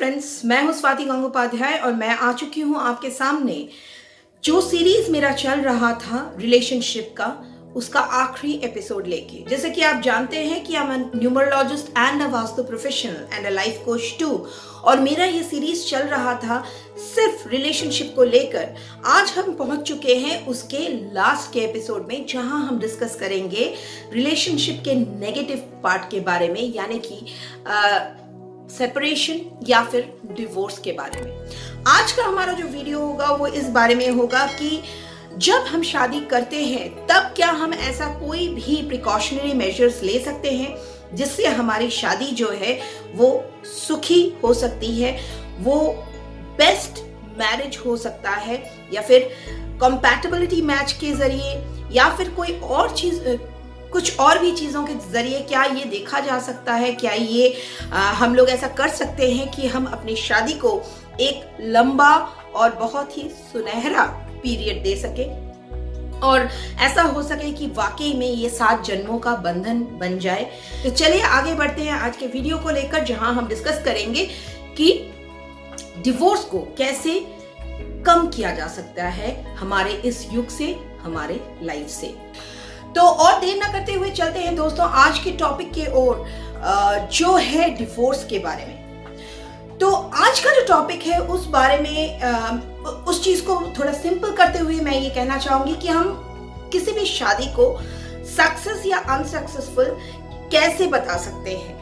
Friends, मैं हूं स्वाति गंगोपाध्याय और मैं आ चुकी हूं आपके सामने जो सीरीज मेरा चल रहा था रिलेशनशिप का, उसका आखिरी एपिसोड लेके। जैसे कि आप जानते हैं कि I am a numerologist and a vastu professional and a life coach too, और मेरा ये सीरीज चल रहा था सिर्फ रिलेशनशिप को लेकर। आज हम पहुंच चुके हैं उसके लास्ट के एपिसोड में, जहां हम डिस्कस करेंगे रिलेशनशिप के नेगेटिव पार्ट के बारे में, यानी कि सेपरेशन या फिर डिवोर्स के बारे में। आज का हमारा जो वीडियो होगा वो इस बारे में होगा कि जब हम शादी करते हैं तब क्या हम ऐसा कोई भी प्रिकॉशनरी मेजर्स ले सकते हैं जिससे हमारी शादी जो है वो सुखी हो सकती है, वो बेस्ट मैरिज हो सकता है, या फिर कंपैटिबिलिटी मैच के जरिए, या फिर कोई और चीज, कुछ और भी चीज़ों के जरिए क्या ये देखा जा सकता है, क्या ये हम लोग ऐसा कर सकते हैं कि हम अपनी शादी को एक लंबा और बहुत ही सुनहरा पीरियड दे सके और ऐसा हो सके कि वाकई में ये 7 जन्मों का बंधन बन जाए। तो चलिए आगे बढ़ते हैं आज के वीडियो को लेकर, जहां हम डिस्कस करेंगे कि डिवोर्स को कैसे कम किया जा सकता है हमारे इस युग से, हमारे लाइफ से। तो और देर ना करते हुए चलते हैं दोस्तों आज के टॉपिक के ओर, जो है डिवोर्स के बारे में। तो आज का जो टॉपिक है उस बारे में उस चीज को थोड़ा सिंपल करते हुए मैं ये कहना चाहूंगी कि हम किसी भी शादी को सक्सेस या अनसक्सेसफुल कैसे बता सकते हैं।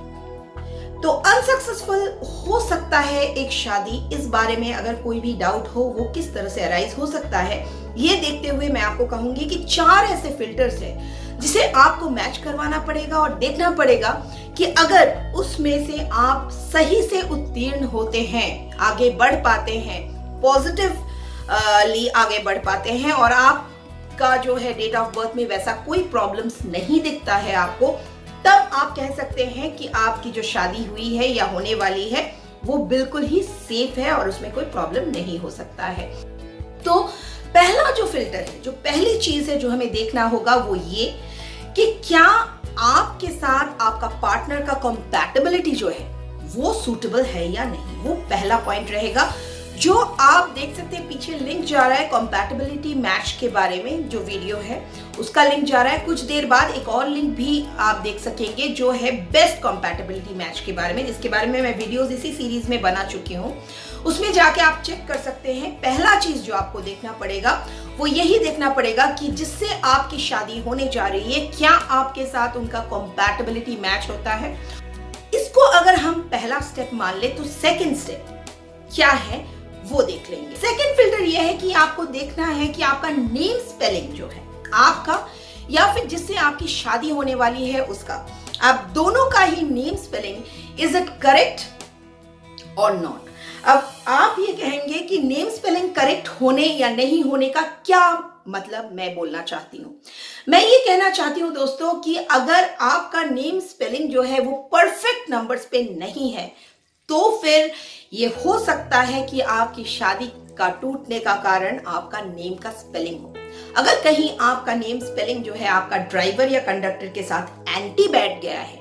तो अनसक्सेसफुल हो सकता है एक शादी, इस बारे में अगर कोई भी डाउट हो वो किस तरह से अराइज हो सकता है, ये देखते हुए मैं आपको कहूंगी कि 4 ऐसे फिल्टर्स हैं जिसे आपको मैच करवाना पड़ेगा और देखना पड़ेगा कि अगर उसमें से आप सही से उत्तीर्ण होते हैं, आगे बढ़ पाते हैं, पॉजिटिवली आगे बढ़ पाते हैं, और आपका जो है डेट ऑफ बर्थ में वैसा कोई प्रॉब्लम्स नहीं दिखता है आपको, तब आप कह सकते हैं कि आपकी जो शादी हुई है या होने वाली है वो बिल्कुल ही सेफ है और उसमें कोई प्रॉब्लम नहीं हो सकता है। तो पहला जो फिल्टर है, जो पहली चीज है जो हमें देखना होगा वो ये कि क्या आपके साथ आपका पार्टनर का कंपैटिबिलिटी जो है वो सूटेबल है या नहीं। वो पहला पॉइंट रहेगा। जो आप देख सकते हैं पीछे लिंक जा रहा है कंपैटिबिलिटी मैच के बारे में, जो वीडियो है उसका लिंक जा रहा है। कुछ देर बाद एक और लिंक भी आप देख सकेंगे जो है बेस्ट कंपैटिबिलिटी मैच के बारे में, जिसके बारे में मैं वीडियोस इसी सीरीज में बना चुकी हूँ। उसमें जाके आप चेक कर सकते हैं। पहला चीज जो आपको देखना पड़ेगा वो यही देखना पड़ेगा कि जिससे आपकी शादी होने जा रही है क्या आपके साथ उनका कंपैटिबिलिटी मैच होता है। इसको अगर हम पहला स्टेप मान ले तो सेकंड स्टेप क्या है वो देख लेंगे। सेकंड फिल्टर ये है कि आपको देखना है कि आपका नेम स्पेलिंग जो है आपका या फिर जिससे आपकी शादी होने वाली है उसका, आप दोनों का ही name spelling is it correct और नॉट। अब आप ये कहेंगे कि नेम स्पेलिंग करेक्ट होने या नहीं होने का क्या मतलब मैं बोलना चाहती हूँ। मैं ये कहना चाहती हूँ दोस्तों कि अगर आपका नेम स्पेलिंग जो है वो परफेक्ट नंबर्स पे नहीं है तो फिर ये हो सकता है कि आपकी शादी का टूटने का कारण आपका नेम का स्पेलिंग हो। अगर कहीं आपका नेम स्पेलिंग जो है आपका ड्राइवर या कंडक्टर के साथ एंटी बैठ गया है,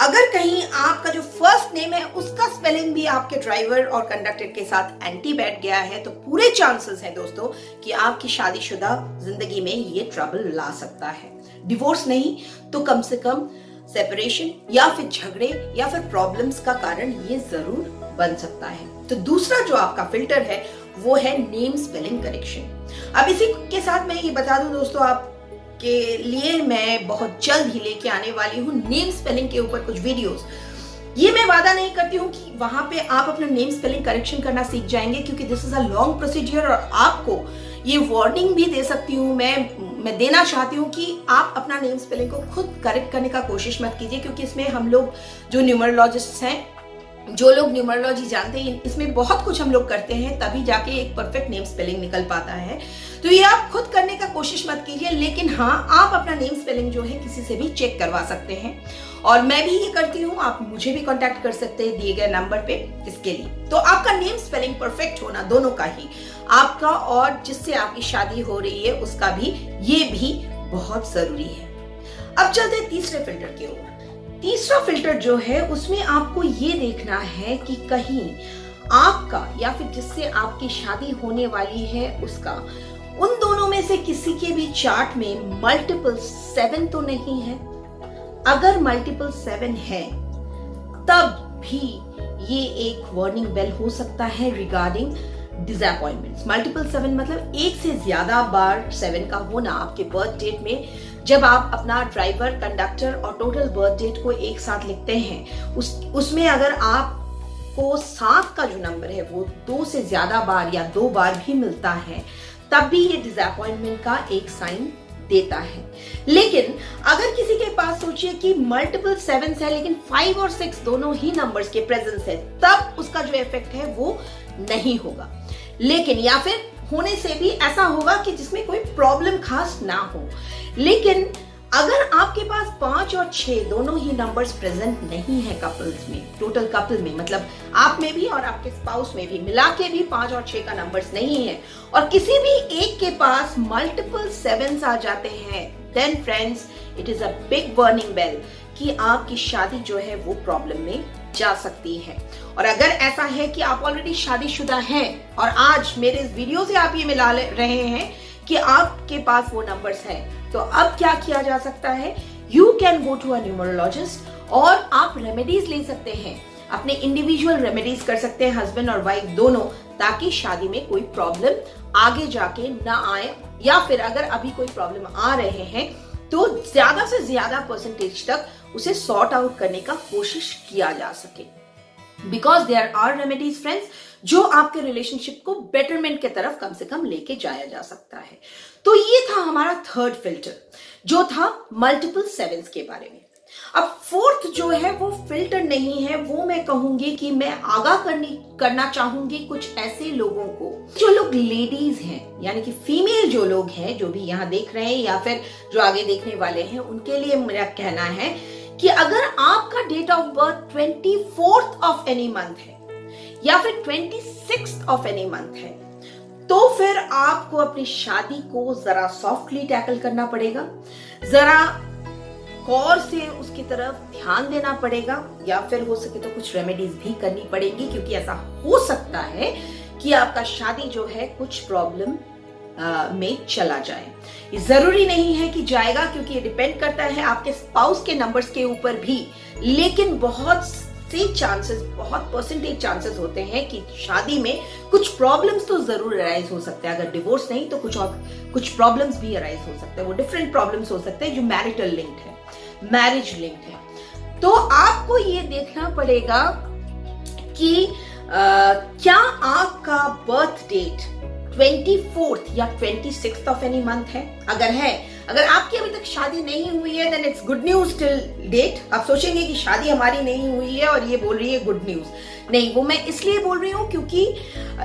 अगर कहीं आपका जो फर्स्ट नेम है उसका स्पेलिंग भी आपके ड्राइवर और कंडक्टर के साथ एंटी बैठ गया है, तो पूरे चांसेस हैं दोस्तों कि आपकी शादीशुदा जिंदगी में ये ट्रबल ला सकता है। डिवोर्स नहीं तो कम से कम सेपरेशन या फिर झगड़े या फिर प्रॉब्लम्स का कारण ये जरूर बन सकता है। तो दूसरा जो आपका फिल्टर है वो है नेम स्पेलिंग करेक्शन। अब इसी के साथ मैं ये बता दूं दोस्तों, आपके लिए मैं बहुत जल्द ही लेके आने वाली हूँ नेम स्पेलिंग के ऊपर कुछ वीडियोस। ये मैं वादा नहीं करती हूँ कि वहां पे आप अपना नेम स्पेलिंग करेक्शन करना सीख जाएंगे, क्योंकि this is a long procedure, और आपको ये वार्निंग भी दे सकती हूँ, मैं देना चाहती हूँ कि आप अपना नेम स्पेलिंग को खुद करेक्ट करने का कोशिश मत कीजिए, क्योंकि इसमें हम लोग जो न्यूमरोलॉजिस्ट हैं, जो लोग न्यूमरोलॉजी जानते हैं, इसमें बहुत कुछ हम लोग करते हैं तभी जाके एक परफेक्ट नेम स्पेलिंग निकल पाता है। तो ये आप खुद करने का कोशिश मत कीजिए, लेकिन हाँ आप अपना नेम स्पेलिंग जो है किसी से भी चेक करवा सकते हैं, और मैं भी ये करती हूँ। आप मुझे भी कांटेक्ट कर सकते हैं दिए गए नंबर पे इसके लिए। तो आपका नेम स्पेलिंग परफेक्ट होना, दोनों का ही, आपका और जिससे आपकी शादी हो रही है उसका भी, ये भी बहुत जरूरी है। अब चलते हैं तीसरे फिल्टर की ओर। तीसरा फिल्टर जो है उसमें आपको ये देखना है कि कहीं आपका या फिर जिससे आपकी शादी होने वाली है उसका, उन दोनों में से किसी के भी चार्ट में मल्टीपल 7 तो नहीं है। अगर मल्टीपल 7 है तब भी ये एक वार्निंग बेल हो सकता है रिगार्डिंग डिसअपॉइंटमेंट्स। मल्टीपल 7 मतलब एक से ज्यादा बार 7 का होना आपके बर्थ डेट में। जब आप अपना ड्राइवर, कंडक्टर और टोटल बर्थ डेट को एक साथ लिखते हैं, उसमें अगर आपको 7 का जो नंबर है वो 2 से ज्यादा बार या 2 बार भी मिलता है, तब भी ये डिसअपॉइंटमेंट का एक साइन देता है। लेकिन अगर किसी के पास सोचिए कि मल्टीपल 7 है लेकिन 5 और 6 दोनों ही नंबर्स के प्रेजेंस है, तब उसका जो इफेक्ट है वो नहीं होगा। लेकिन या फिर होने से भी ऐसा होगा कि जिसमें कोई प्रॉब्लम खास ना हो। लेकिन अगर आपके पास 5 और 6 दोनों ही नंबर्स प्रेजेंट नहीं है कपल्स में, टोटल कपल में, मतलब आप में भी और आपके स्पाउस में भी मिला के भी 5 और 6 का नंबर्स नहीं है, और किसी भी एक के पास मल्टीपल 7s आ जाते हैं, then friends it is a big warning bell कि आपकी शादी जो है वो प्रॉब्लम में जा सकती है। और अगर ऐसा है कि आप ऑलरेडी शादीशुदा हैं और आज मेरे इस वीडियो से आप ये मिला रहे हैं कि आपके पास वो नंबर्स हैं, तो अब क्या किया जा सकता है? You can go to a numerologist और आप रेमेडीज ले सकते हैं, अपने इंडिविजुअल रेमेडीज कर सकते हैं हस्बैंड और वाइफ दोनों, ताकि शादी में कोई प्रॉब्लम आगे जाके ना आए, या फिर अगर अभी कोई प्रॉब्लम आ रहे हैं तो ज्यादा से ज्यादा परसेंटेज तक उसे सॉर्ट आउट करने का कोशिश किया जा सके। Because there are remedies friends जो आपके रिलेशनशिप को बेटरमेंट के तरफ कम से कम लेके जाया जा सकता है। तो ये था हमारा थर्ड फिल्टर जो था मल्टीपल 7s के बारे में। अब फोर्थ जो है वो फिल्टर नहीं है, वो मैं कहूंगी कि मैं आगाह करना चाहूंगी कुछ ऐसे लोगों को जो लोग लेडीज हैं, यानी कि फीमेल जो लोग हैं, जो भी यहाँ देख रहे हैं या फिर जो आगे देखने वाले हैं, उनके लिए मेरा कहना है कि अगर आपका date of birth 24th of any month है या फिर 26th ऑफ एनी मंथ है, तो फिर आपको अपनी शादी को जरा सॉफ्टली टैकल करना पड़ेगा, जरा गौर से उसकी तरफ ध्यान देना पड़ेगा, या फिर हो सके तो कुछ रेमेडीज भी करनी पड़ेंगी, क्योंकि ऐसा हो सकता है कि आपका शादी जो है कुछ प्रॉब्लम में चला जाए। ये जरूरी नहीं है कि जाएगा, क्योंकि ये डिपेंड करता है आपके स्पाउस के नंबर्स के ऊपर भी, लेकिन बहुत से चांसेस, बहुत परसेंटेज चांसेस होते हैं कि शादी में कुछ प्रॉब्लम्स तो जरूर अराइज हो सकते हैं। अगर डिवोर्स नहीं तो कुछ प्रॉब्लम्स भी अराइज हो सकते हैं। वो डिफरेंट प्रॉब्लम्स हो सकते हैं जो मैरिटल लिंक्ड है, मैरिज लिंक्ड है। तो आपको ये देखना पड़ेगा कि क्या आपका बर्थ डेट 24th या 26th ऑफ एनी मंथ है। अगर आपकी अभी तक शादी नहीं हुई है, then it's good news till date. आप सोचेंगे कि शादी हमारी नहीं हुई है और ये बोल रही है गुड न्यूज। नहीं, वो मैं इसलिए बोल रही हूँ क्योंकि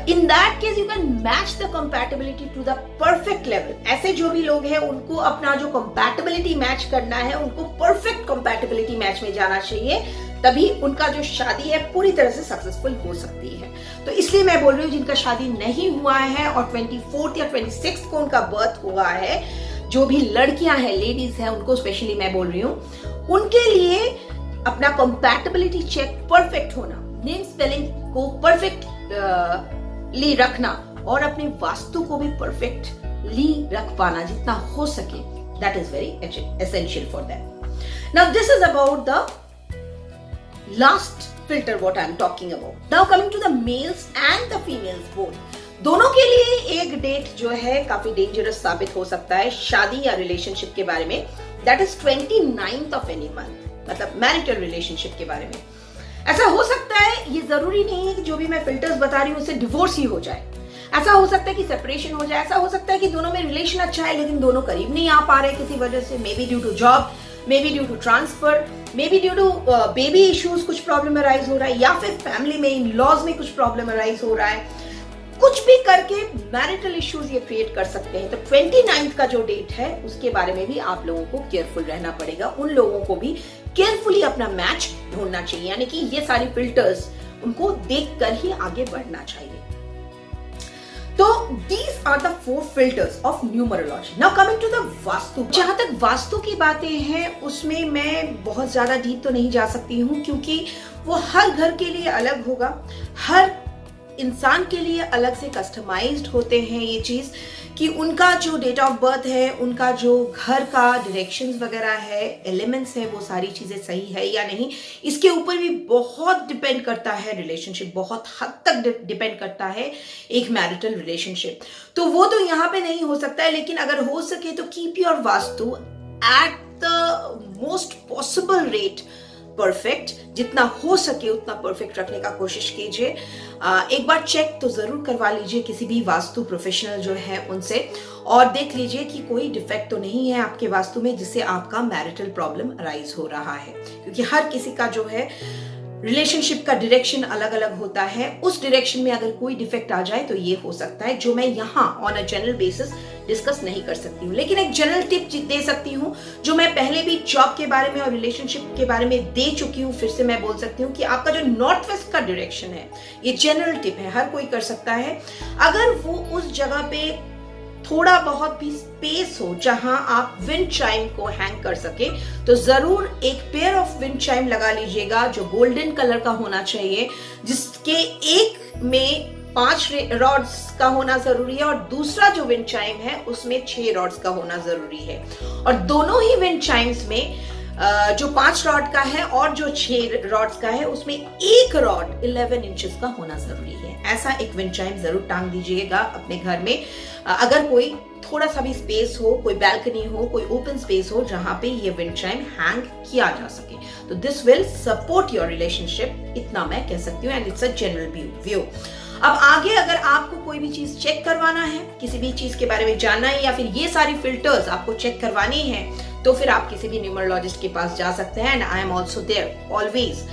in that case you can match the compatibility to the perfect level. ऐसे जो भी लोग हैं उनको अपना जो कंपैटिबिलिटी मैच करना है, उनको परफेक्ट कंपैटिबिलिटी मैच में जाना चाहिए, तभी उनका जो शादी है पूरी तरह से सक्सेसफुल हो सकती है। तो इसलिए मैं बोल रही हूँ जिनका शादी नहीं हुआ है और 24th या 26th को उनका बर्थ हुआ है, जो भी लड़कियां हैं, लेडीज हैं, उनको स्पेशली मैं बोल रही हूँ, उनके लिए अपना कंपैटिबिलिटी चेक परफेक्ट होना, नेम स्पेलिंग को परफेक्टली रखना और अपने वास्तु को भी परफेक्टली रख पाना जितना हो सके, that is very essential for that. Now this is about the last filter what I am talking about. Now coming to the males and the females both. दोनों के लिए एक डेट जो है काफी डेंजरस साबित हो सकता है शादी या रिलेशनशिप के बारे में, that is 29th of any month, मतलब मैरिटल रिलेशनशिप के बारे में। ऐसा हो सकता है, ये जरूरी नहीं है कि जो भी मैं फिल्टर्स बता रही हूँ उससे डिवोर्स ही हो जाए। ऐसा हो सकता है कि सेपरेशन हो जाए, ऐसा हो सकता है कि दोनों में रिलेशन अच्छा है लेकिन दोनों करीब नहीं आ पा रहे किसी वजह से, maybe due to job, maybe due to transfer, maybe due to baby issues कुछ प्रॉब्लम अराइज हो रहा है, या फिर फैमिली में इन लॉज में कुछ प्रॉब्लम अराइज हो रहा है। कुछ भी करके मैरिटल इश्यूज ये क्रिएट कर सकते हैं। तो 29th का जो डेट है उसके बारे में भी आप लोगों को केयरफुल रहना पड़ेगा, उन लोगों को भी केयरफुली अपना मैच ढूंढना चाहिए, यानी कि ये सारी फिल्टर्स उनको देख कर ही आगे बढ़ना चाहिए। तो these are the 4 filters of numerology. Now coming to the vastu. जहां तक वास्तु की बातें हैं उसमें मैं बहुत ज्यादा डीप तो नहीं जा सकती हूँ, क्योंकि वो हर घर के लिए अलग होगा, हर इंसान के लिए अलग से कस्टमाइज्ड होते हैं ये चीज, कि उनका जो डेट ऑफ बर्थ है, उनका जो घर का डायरेक्शंस वगैरह है, एलिमेंट्स है, वो सारी चीजें सही है या नहीं, इसके ऊपर भी बहुत डिपेंड करता है रिलेशनशिप, बहुत हद तक डिपेंड करता है एक मैरिटल रिलेशनशिप। तो वो तो यहाँ पे नहीं हो सकता है, लेकिन अगर हो सके तो keep your vastu at the most possible rate perfect, जितना हो सके उतना परफेक्ट रखने का कोशिश कीजिए। एक बार चेक तो जरूर करवा लीजिए किसी भी वास्तु प्रोफेशनल जो है उनसे, और देख लीजिए कि कोई डिफेक्ट तो नहीं है आपके वास्तु में जिससे आपका मैरिटल प्रॉब्लम अराइज हो रहा है, क्योंकि हर किसी का जो है रिलेशनशिप का डायरेक्शन अलग अलग होता है। उस डायरेक्शन में अगर कोई डिफेक्ट आ जाए तो ये हो सकता है, जो मैं यहाँ on a general basis discuss नहीं कर सकती हूँ, लेकिन एक जनरल टिप दे सकती हूँ जो मैं पहले भी जॉब के बारे में और रिलेशनशिप के बारे में दे चुकी हूँ। फिर से मैं बोल सकती हूँ कि आपका जो नॉर्थ वेस्ट का डायरेक्शन है, ये जनरल टिप है, हर कोई कर सकता है। अगर वो उस जगह पे थोड़ा बहुत भी स्पेस हो जहां आप विंड चाइम को हैंग कर सके, तो जरूर एक पेयर ऑफ विंड चाइम लगा लीजिएगा जो गोल्डन कलर का होना चाहिए, जिसके एक में 5 रॉड्स का होना जरूरी है और दूसरा जो विंड चाइम है उसमें 6 रॉड्स का होना जरूरी है। और दोनों ही विंड चाइम्स में जो 5 रॉड का है और जो 6 रॉड्स का है उसमें एक रॉड 11 इंचेस का होना जरूरी है। ऐसा एक विंड चाइम जरूर टांग दीजिएगा अपने घर में। अगर कोई थोड़ा सा भी स्पेस हो, कोई बैल्कनी हो, कोई ओपन स्पेस हो जहां पे ये विंड चाइम हैंग किया जा सके, तो this will support your relationship, इतना मैं कह सकती हूँ, and it's a general view. अब आगे अगर आपको कोई भी चीज चेक करवाना है, किसी भी चीज के बारे में जानना है, या फिर ये सारी फिल्टर्स आपको चेक करवानी है, तो फिर आप किसी भी न्यूमरोलॉजिस्ट के पास जा सकते हैं, and I am also there always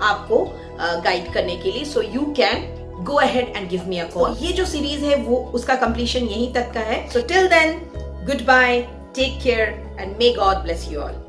आपको गाइड करने के लिए। So you can go ahead and give me a call. ये जो सीरीज है वो उसका कंप्लीशन यहीं तक का है। So till then, goodbye, take care and may God bless you all.